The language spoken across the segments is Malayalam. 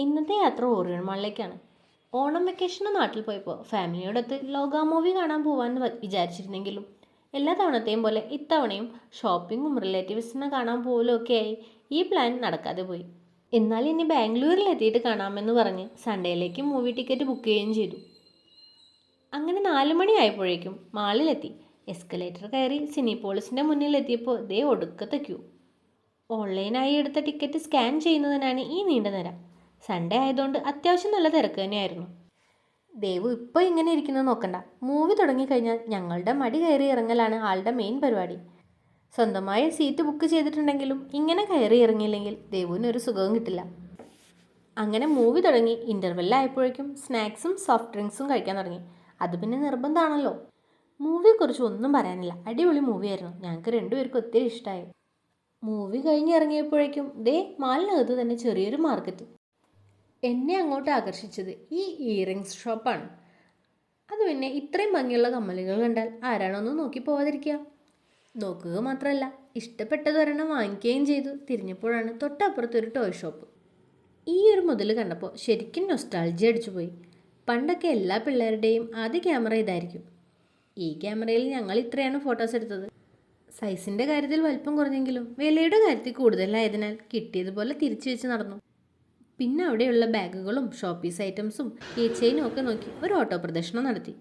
ഇന്നത്തെ യാത്ര ഓറിയൺ മാളിലേക്കാണ്. ഓണം വെക്കേഷന് നാട്ടിൽ പോയപ്പോൾ ഫാമിലിയോടൊത്ത് ലോക മൂവി കാണാൻ പോകാൻ വിചാരിച്ചിരുന്നെങ്കിലും എല്ലാ തവണത്തെയും പോലെ ഇത്തവണയും ഷോപ്പിങ്ങും റിലേറ്റീവ്സിനെ കാണാൻ പോലും ഒക്കെയായി ഈ പ്ലാൻ നടക്കാതെ പോയി. എന്നാൽ ഇനി ബാംഗ്ലൂരിൽ എത്തിയിട്ട് കാണാമെന്ന് പറഞ്ഞ് സൺഡേയിലേക്ക് മൂവി ടിക്കറ്റ് ബുക്ക് ചെയ്യുകയും ചെയ്തു. അങ്ങനെ 4 മണി ആയപ്പോഴേക്കും മാളിലെത്തി. എസ്കലേറ്റർ കയറി സിനിപോളിസിൻ്റെ മുന്നിലെത്തിയപ്പോൾ ദേ ഒടുക്കത്തെ ക്യൂ. ഓൺലൈനായി എടുത്ത ടിക്കറ്റ് സ്കാൻ ചെയ്യുന്നതിനാണ് ഈ നീണ്ട നിര. സൺഡേ ആയതുകൊണ്ട് അത്യാവശ്യം നല്ല തിരക്ക് തന്നെയായിരുന്നു. ദേവു ഇപ്പോൾ ഇങ്ങനെ ഇരിക്കുന്നത് നോക്കണ്ട. മൂവി തുടങ്ങിക്കഴിഞ്ഞാൽ ഞങ്ങളുടെ മടി കയറി ഇറങ്ങലാണ് ആളുടെ മെയിൻ പരിപാടി. സ്വന്തമായ സീറ്റ് ബുക്ക് ചെയ്തിട്ടുണ്ടെങ്കിലും ഇങ്ങനെ കയറി ഇറങ്ങിയില്ലെങ്കിൽ ദേവുവിനൊരു സുഖവും കിട്ടില്ല. അങ്ങനെ മൂവി തുടങ്ങി ഇൻ്റർവെല്ലായപ്പോഴേക്കും സ്നാക്സും സോഫ്റ്റ് ഡ്രിങ്ക്സും കഴിക്കാൻ തുടങ്ങി. അത് പിന്നെ നിർബന്ധമാണല്ലോ. മൂവിയെക്കുറിച്ച് ഒന്നും പറയാനില്ല, അടിപൊളി മൂവിയായിരുന്നു. ഞങ്ങൾക്ക് രണ്ടുപേർക്കും ഒത്തിരി ഇഷ്ടമായി. മൂവി കഴിഞ്ഞ് ഇറങ്ങിയപ്പോഴേക്കും ദേ മാളിനകത്ത് തന്നെ ചെറിയൊരു മാർക്കറ്റ്. എന്നെ അങ്ങോട്ട് ആകർഷിച്ചത് ഈ ഇയറിങ്സ് ഷോപ്പാണ്. അത് പിന്നെ ഇത്രയും ഭംഗിയുള്ള കമ്മലുകൾ കണ്ടാൽ ആരാണോന്ന് നോക്കി പോവാതിരിക്കുക. നോക്കുക മാത്രമല്ല, ഇഷ്ടപ്പെട്ടത് ഒരെണ്ണം വാങ്ങിക്കുകയും ചെയ്തു. തിരിഞ്ഞപ്പോഴാണ് തൊട്ടപ്പുറത്തൊരു ടോയ് ഷോപ്പ്. ഈ ഒരു മുതൽ കണ്ടപ്പോൾ ശരിക്കും നൊസ്റ്റാൾജിയ അടിച്ചുപോയി. പണ്ടൊക്കെ എല്ലാ പിള്ളേരുടെയും ആദ്യ ക്യാമറ ഇതായിരിക്കും. ഈ ക്യാമറയിൽ ഞങ്ങൾ ഇത്രയാണ് ഫോട്ടോസ് എടുത്തത്. സൈസിൻ്റെ കാര്യത്തിൽ വലിപ്പം കുറഞ്ഞെങ്കിലും വിലയുടെ കാര്യത്തിൽ കൂടുതലായതിനാൽ കിട്ടിയതുപോലെ തിരിച്ചു വെച്ച് നടന്നു. പിന്നെ അവിടെയുള്ള ബാഗുകളും ഷോപ്പീസ് ഐറ്റംസും കീ ചെയിനും ഒക്കെ നോക്കി ഒരു ഓട്ടോ പ്രദർശനം നടത്തി.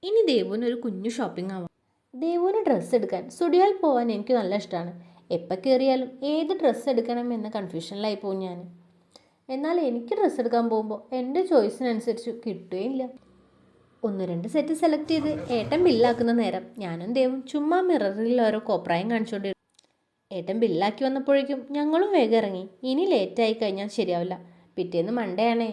ഇനി ദേവുവിന് ഒരു കുഞ്ഞു ഷോപ്പിംഗ് ആവാം. ദേവുവിന് ഡ്രസ്സ് എടുക്കാൻ സ്റ്റുഡിയോയിൽ പോകാൻ എനിക്ക് നല്ല ഇഷ്ടമാണ്. എപ്പോൾ കയറിയാലും ഏത് ഡ്രസ്സ് എടുക്കണം എന്ന കൺഫ്യൂഷനിലായി പോകും ഞാൻ. എന്നാൽ എനിക്ക് ഡ്രസ്സ് എടുക്കാൻ പോകുമ്പോൾ എൻ്റെ ചോയ്സിനനുസരിച്ച് കിട്ടുകയില്ല. 1-2 സെറ്റ് സെലക്ട് ചെയ്ത് ഏട്ടൻ ബില്ലാക്കുന്ന നേരം ഞാനും ദേവും ചുമ്മാ മിററിൽ ഓരോ കോപ്രായം കാണിച്ചുകൊണ്ടിരുന്നു. ഏട്ടൻ ബില്ലാക്കി വന്നപ്പോഴേക്കും ഞങ്ങളും വേഗം ഇറങ്ങി. ഇനി ലേറ്റായി കഴിഞ്ഞാൽ ശരിയാവില്ല. പിറ്റേന്ന് മൺഡേ ആണേ.